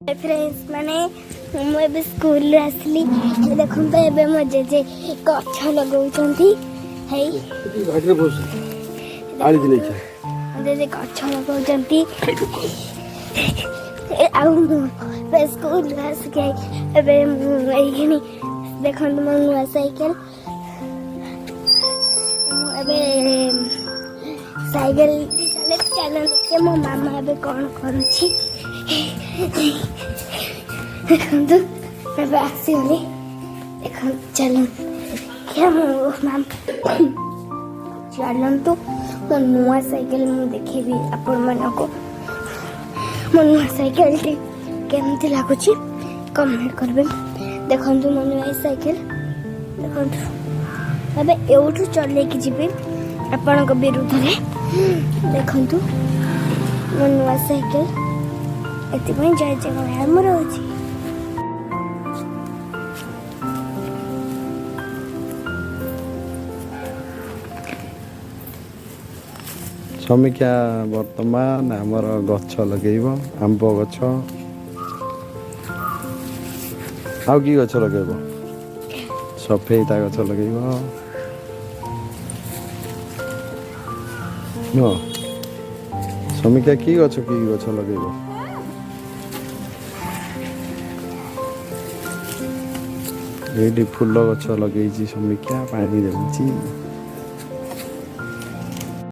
friends माने मुझे school आसली देखो तो ये मो जेजे गछ लगाउछंती हे गाड़ी बस आली दिले छ जेजे गछ लगाउछंती आउ पे स्कूल आस के एबे एखनी देखो मो नुआ साइकिल एबे साइकिल चले चलन के मो मामा एबे कोन करूछि देखो मैं आसी होली देखो चलन क्या मैम चलन तो मो नुआ साइकिल मु देखेबी आपण मन को मो नुआ साइकिल टी केमती लागुची कमेंट करबे देखंतु मो नुआ साइकिल देखंतु अबे एउठु चले कि जिबे आपण को विरुद्ध रे देखंतु मो नुआ साइकिल एति पई जय जगह हमर होची समीक्षा वर्तमान आमर गछ लगेब आंब गछ आउ कि गछ लगेब सफेदा गछ लगेब न समीक्षा कि गछ लगेब ये फूल गछ लगे समीक्षा पानी देउची